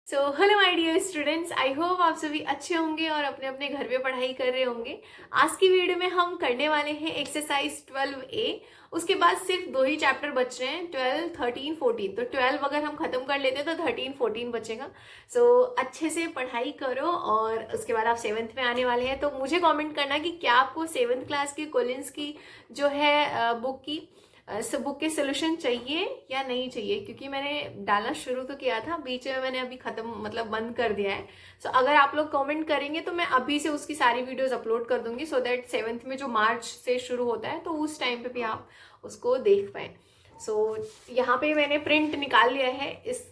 So hello my dear students, I hope आप सभी अच्छे होंगे और अपने अपने घर पे पढ़ाई कर रहे होंगे। आज की वीडियो में हम करने वाले हैं एक्सरसाइज 12A। उसके बाद सिर्फ दो ही चैप्टर बच रहे हैं, 12, 13, 14। तो 12 अगर हम खत्म कर लेते हैं तो 13, 14 बचेगा। सो अच्छे से पढ़ाई करो और उसके बाद आप 7th में आने वाले हैं। तो मुझे कॉमेंट करना कि क्या आपको 7th क्लास की कोलिन्स की जो है बुक की बुक के सोल्यूशन चाहिए या नहीं चाहिए, क्योंकि मैंने डालना शुरू तो किया था, बीच में मैंने अभी खत्म मतलब बंद कर दिया है। सो अगर आप लोग कमेंट करेंगे तो मैं अभी से उसकी सारी वीडियोस अपलोड कर दूंगी, सो दैट 7th में जो मार्च से शुरू होता है तो उस टाइम पे भी आप उसको देख पाए। सो यहाँ पे मैंने प्रिंट निकाल लिया है इस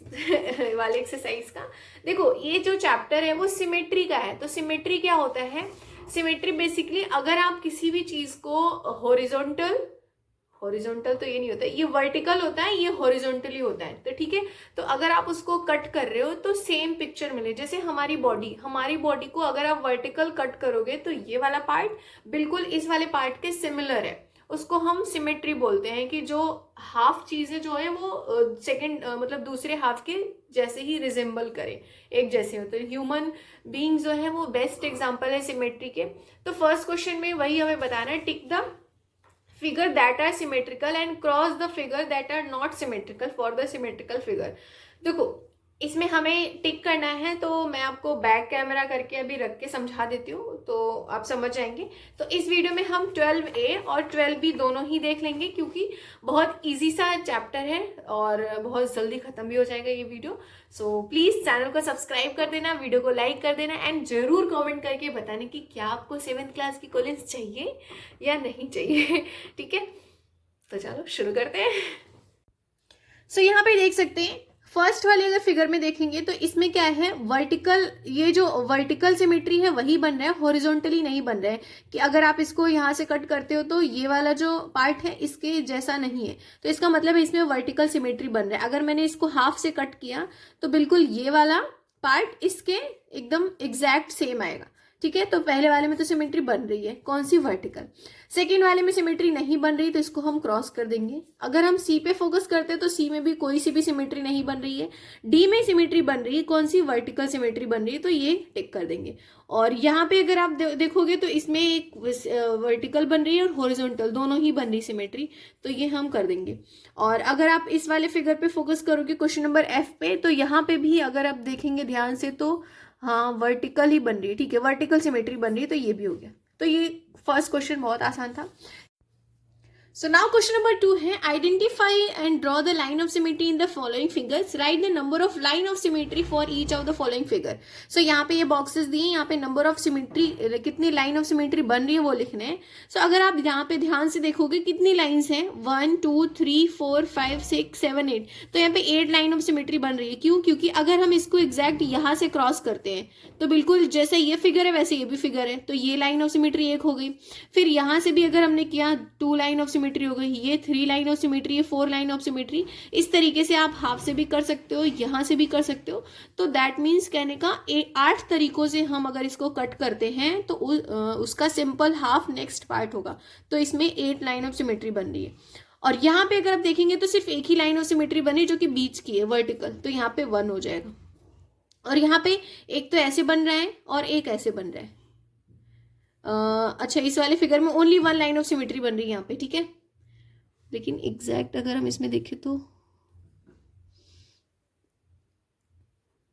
वाले एक्सरसाइज का। देखो, ये जो चैप्टर है वो सिमेट्री का है। तो सिमेट्री क्या होता है? सिमेट्री बेसिकली अगर आप किसी भी चीज को हॉरिजॉन्टल तो ये नहीं होता है, ये वर्टिकल होता है, ये हॉरिजॉन्टली होता है। तो ठीक है, तो अगर आप उसको कट कर रहे हो तो सेम पिक्चर मिले। जैसे हमारी बॉडी को अगर आप वर्टिकल कट करोगे तो ये वाला पार्ट बिल्कुल इस वाले पार्ट के सिमिलर है, उसको हम सिमेट्री बोलते हैं। कि जो हाफ चीजें जो है वो सेकंड मतलब दूसरे हाफ के जैसे ही रिजेंबल करे, एक जैसे होते हैं। ह्यूमन बीइंग जो है वो बेस्ट एग्जांपल है सिमेट्री के। तो फर्स्ट क्वेश्चन में वही हमें बताना है, tick the figure that are symmetrical and cross the figure that are not symmetrical for the symmetrical figure। देखो, इसमें हमें टिक करना है, तो मैं आपको बैक कैमरा करके अभी रख के समझा देती हूँ तो आप समझ जाएंगे। तो इस वीडियो में हम 12A और 12B दोनों ही देख लेंगे, क्योंकि बहुत इजी सा चैप्टर है और बहुत जल्दी खत्म भी हो जाएगा ये वीडियो। सो प्लीज चैनल को सब्सक्राइब कर देना, वीडियो को लाइक कर देना एंड जरूर कमेंट करके बताने कि क्या आपको 7th क्लास की कोलिन्स चाहिए या नहीं चाहिए। ठीक है, तो चलो शुरू करते हैं। सो यहाँ पे देख सकते हैं, फर्स्ट वाले अगर फिगर में देखेंगे तो इसमें क्या है, वर्टिकल, ये जो वर्टिकल सिमेट्री है वही बन रहा है, हॉरिजॉन्टली नहीं बन रहा है। कि अगर आप इसको यहाँ से कट करते हो तो ये वाला जो पार्ट है इसके जैसा नहीं है, तो इसका मतलब है इसमें वर्टिकल सिमेट्री बन रहा है। अगर मैंने इसको हाफ से कट किया तो बिल्कुल ये वाला पार्ट इसके एकदम एग्जैक्ट सेम आएगा। ठीक है, तो पहले वाले में तो सिमेट्री बन रही है, कौन सी, वर्टिकल। सेकेंड वाले में सिमेट्री नहीं बन रही तो इसको हम क्रॉस कर देंगे। अगर हम सी पे फोकस करते हैं तो सी में भी कोई सी भी सिमेट्री नहीं बन रही है। डी में सिमेट्री बन रही है, कौन सी, वर्टिकल सिमेट्री बन रही है, तो ये टिक कर देंगे। और यहाँ पे अगर आप देखोगे तो इसमें एक वर्टिकल बन रही है और हॉरिजॉन्टल दोनों ही बन रही सिमेट्री, तो ये हम कर देंगे। और अगर आप इस वाले फिगर पे फोकस करोगे क्वेश्चन नंबर F पे, तो यहाँ पे भी अगर आप देखेंगे ध्यान से तो हाँ वर्टिकल ही बन रही है। ठीक है, वर्टिकल सिमेट्री बन रही है, तो ये भी हो गया। तो ये फर्स्ट क्वेश्चन बहुत आसान था। सो नाउ क्वेश्चन नंबर 2 है, identify and draw the line of symmetry in the following figures, write the number of line of symmetry for each of the following figure. So यहाँ पे ये boxes दिए, यहाँ पे नंबर ऑफ सिमेट्री, कितनी line of symmetry बन रही है वो लिखना है। सो अगर आप यहाँ पे ध्यान से देखोगे कितनी लाइन्स हैं, 1 2 3 4 5 6 7 8, तो यहाँ पे 8 लाइन ऑफ सिमेट्री बन रही है। क्यों? क्योंकि अगर हम इसको एग्जैक्ट यहाँ से क्रॉस करते हैं तो बिल्कुल जैसे ये फिगर है वैसे ये भी फिगर है, तो ये लाइन ऑफ सिमेट्री एक हो गई। फिर यहाँ से भी अगर हमने किया 2 लाइन ऑफ सिमेट्री हो गई, ये 3 लाइन ऑफ सिमेट्री, ये 4 लाइन ऑफ सिमेट्री। इस तरीके से आप हाफ से भी कर सकते हो, यहाँ से भी कर सकते हो। तो दैट मीन्स कहने का 8 तरीकों से हम अगर इसको कट करते हैं तो उसका सिंपल हाफ नेक्स्ट पार्ट होगा। तो इसमें 8 लाइन ऑफ सिमेट्री बन रही है। और यहाँ पे अगर आप देखेंगे तो सिर्फ एक ही लाइन ऑफ सिमेट्री बनी जो कि बीच की है, वर्टिकल, तो यहाँ पे 1 हो जाएगा। और यहाँ पे एक तो ऐसे बन रहा है और एक ऐसे बन रहा है। अच्छा, इस वाले फिगर में ओनली 1 लाइन ऑफ सिमेट्री बन रही है यहाँ पे। ठीक है, लेकिन एग्जैक्ट अगर हम इसमें देखें तो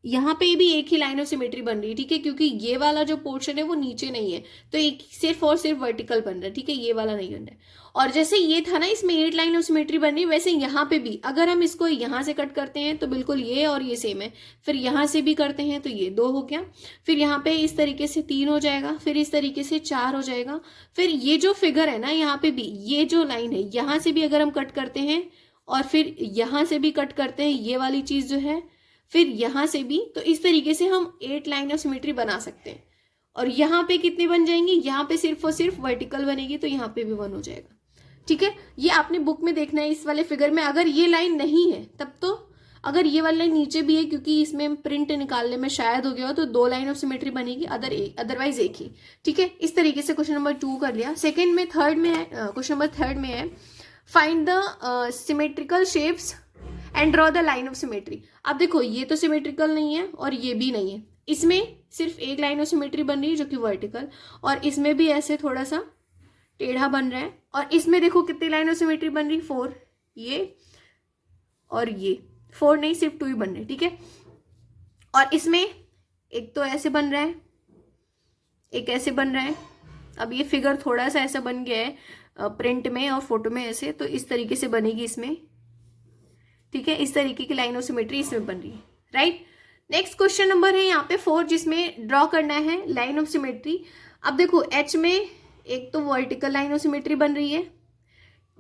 यहाँ पे भी एक ही लाइन ऑफ सिमेट्री बन रही है। ठीक है, क्योंकि ये वाला जो पोर्शन है वो नीचे नहीं है, तो एक सिर्फ और सिर्फ वर्टिकल बन रहा है। ठीक है, ये वाला नहीं बन रहा है। और जैसे ये था ना, इसमें 8 लाइन ऑफ सिमेट्री बन रही है, वैसे यहाँ पे भी अगर हम इसको यहाँ से कट करते हैं तो बिल्कुल ये और ये सेम है। फिर यहाँ से भी करते हैं तो ये 2 हो गया। फिर यहाँ पे इस तरीके से 3 हो जाएगा, फिर इस तरीके से 4 हो जाएगा। फिर ये जो फिगर है ना, यहाँ पे भी ये जो लाइन है, यहाँ से भी अगर हम कट करते हैं और फिर यहाँ से भी कट करते हैं, ये वाली चीज जो है, फिर यहाँ से भी, तो इस तरीके से हम 8 लाइन ऑफ सिमेट्री बना सकते हैं। और यहाँ पे कितनी बन जाएंगी, यहाँ पे सिर्फ और सिर्फ वर्टिकल बनेगी, तो यहाँ पे भी 1 हो जाएगा। ठीक है, ये आपने बुक में देखना है। इस वाले फिगर में अगर ये लाइन नहीं है तब तो, अगर ये वाली लाइन नीचे भी है क्योंकि इसमें प्रिंट निकालने में शायद हो गया हो, तो 2 लाइन ऑफ सिमेट्री बनेगी, अदरवाइज एक ही। ठीक है, इस तरीके से क्वेश्चन नंबर 2 कर लिया। सेकेंड में, थर्ड में है, क्वेश्चन नंबर 3 में है, find the symmetrical shapes and draw the line of symmetry. अब देखो ये तो सिमेट्रिकल नहीं है और ये भी नहीं है, इसमें सिर्फ एक लाइन ऑफ सिमेट्री बन रही है जो कि वर्टिकल, और इसमें भी ऐसे थोड़ा सा टेढ़ा बन रहा है, और इसमें देखो कितनी लाइन ऑफ सिमेट्री बन रही, 4, ये और ये 4 नहीं सिर्फ 2 ही बन रहे, ठीक है। और इसमें एक तो ऐसे बन रहा है, एक ऐसे बन रहा है। अब ये फिगर थोड़ा सा ऐसा बन गया है प्रिंट में और फोटो में ऐसे, तो इस तरीके से बनेगी इसमें, ठीक है। इस तरीके की लाइन ऑफ सिमेट्री इसमें बन रही है, राइट। नेक्स्ट क्वेश्चन नंबर है यहाँ पे 4, जिसमें ड्रॉ करना है लाइन ऑफ सिमेट्री। अब देखो H में एक तो वर्टिकल लाइन ऑफ सिमेट्री बन रही है,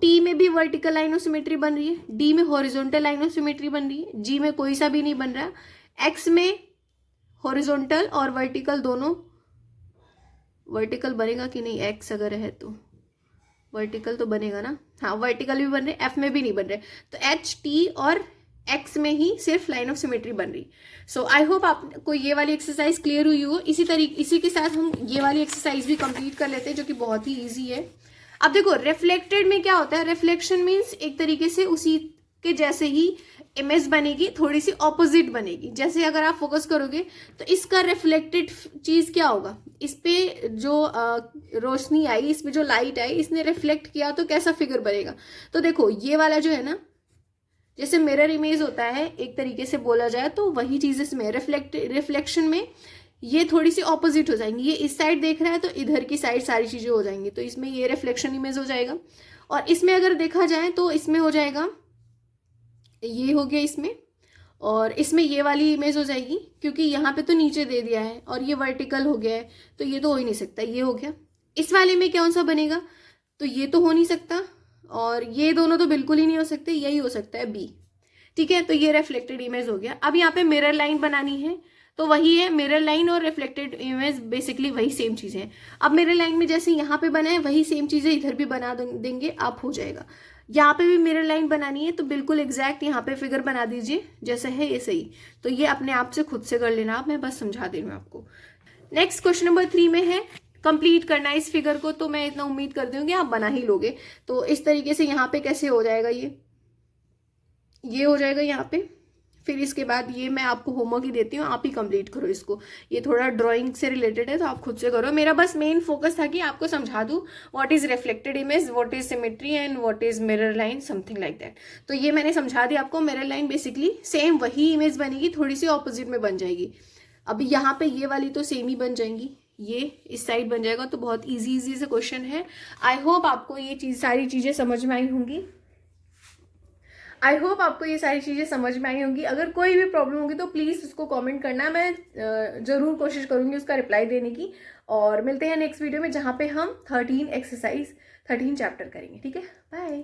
T में भी वर्टिकल लाइन ऑफ सिमेट्री बन रही है, D में हॉरिजॉन्टल लाइन ऑफ सिमेट्री बन रही है, G में कोई सा भी नहीं बन रहा, X में हॉरिजॉन्टल और वर्टिकल दोनों, वर्टिकल बनेगा कि नहीं, X अगर है तो वर्टिकल तो बनेगा ना, हाँ वर्टिकल भी बन रहे, F में भी नहीं बन रहे, तो H, T और X में ही सिर्फ लाइन ऑफ सिमेट्री बन रही। सो आई होप आपको ये वाली एक्सरसाइज क्लियर हुई हो। इसी के साथ हम ये वाली एक्सरसाइज भी कंप्लीट कर लेते हैं जो कि बहुत ही ईजी है। अब देखो रिफ्लेक्टेड में क्या होता है, रिफ्लेक्शन मीन्स एक तरीके से उसी के जैसे ही इमेज बनेगी, थोड़ी सी ऑपोजिट बनेगी। जैसे अगर आप फोकस करोगे तो इसका रिफ्लेक्टेड चीज क्या होगा, इस पे जो रोशनी आई, इसमें जो लाइट आई, इसने रिफ्लेक्ट किया तो कैसा फिगर बनेगा। तो देखो ये वाला जो है ना, जैसे मिरर इमेज होता है एक तरीके से बोला जाए, तो वही चीज इसमें रिफ्लेक्शन में ये थोड़ी सी ऑपोजिट हो जाएंगी। ये इस साइड देख रहा है तो इधर की साइड सारी चीजें हो जाएंगी, तो इसमें ये रिफ्लेक्शन इमेज हो जाएगा। और इसमें अगर देखा जाए तो इसमें हो जाएगा, ये हो गया इसमें, और इसमें ये वाली इमेज हो जाएगी, क्योंकि यहाँ पे तो नीचे दे दिया है और ये वर्टिकल हो गया है, तो ये तो हो ही नहीं सकता, ये हो गया। इस वाले में कौन सा बनेगा, तो ये तो हो नहीं सकता, और ये दोनों तो बिल्कुल ही नहीं हो सकते, यही हो सकता है बी, ठीक है। तो ये रिफ्लेक्टेड इमेज हो गया। अब यहाँ पे मिरर लाइन बनानी है, तो वही है, मिरर लाइन और रिफ्लेक्टेड इमेज बेसिकली वही सेम चीजें हैं। अब मिरर लाइन में जैसे यहाँ पे बना है वही सेम चीजें इधर भी बना देंगे, आप हो जाएगा। यहाँ पे भी मिरर लाइन बनानी है तो बिल्कुल एग्जैक्ट यहाँ पे फिगर बना दीजिए जैसे है ये सही। तो ये अपने आप से खुद से कर लेना आप, मैं बस समझा दे रही हूँ आपको। नेक्स्ट क्वेश्चन नंबर 3 में है कंप्लीट करना है इस फिगर को, तो मैं इतना उम्मीद करती हूँ कि आप बना ही लोगे। तो इस तरीके से यहाँ पे कैसे हो जाएगा, ये हो जाएगा यहाँ पे। फिर इसके बाद ये मैं आपको होमवर्क ही देती हूँ, आप ही कंप्लीट करो इसको। ये थोड़ा ड्राइंग से रिलेटेड है तो आप खुद से करो। मेरा बस मेन फोकस था कि आपको समझा दूँ what is reflected image, what is symmetry and what is mirror line, something like that. तो ये मैंने समझा दिया आपको। मिरर लाइन बेसिकली सेम वही इमेज बनेगी, थोड़ी सी ऑपोजिट में बन जाएगी। अब यहाँ पे ये वाली तो सेम ही बन जाएंगी, ये इस साइड बन जाएगा। तो बहुत इजी से क्वेश्चन है। आई होप आपको ये सारी चीजें समझ में आई होंगी। अगर कोई भी प्रॉब्लम होगी तो प्लीज़ उसको कमेंट करना, मैं ज़रूर कोशिश करूँगी उसका रिप्लाई देने की। और मिलते हैं नेक्स्ट वीडियो में जहाँ पे हम 13 चैप्टर करेंगे, ठीक है। बाय।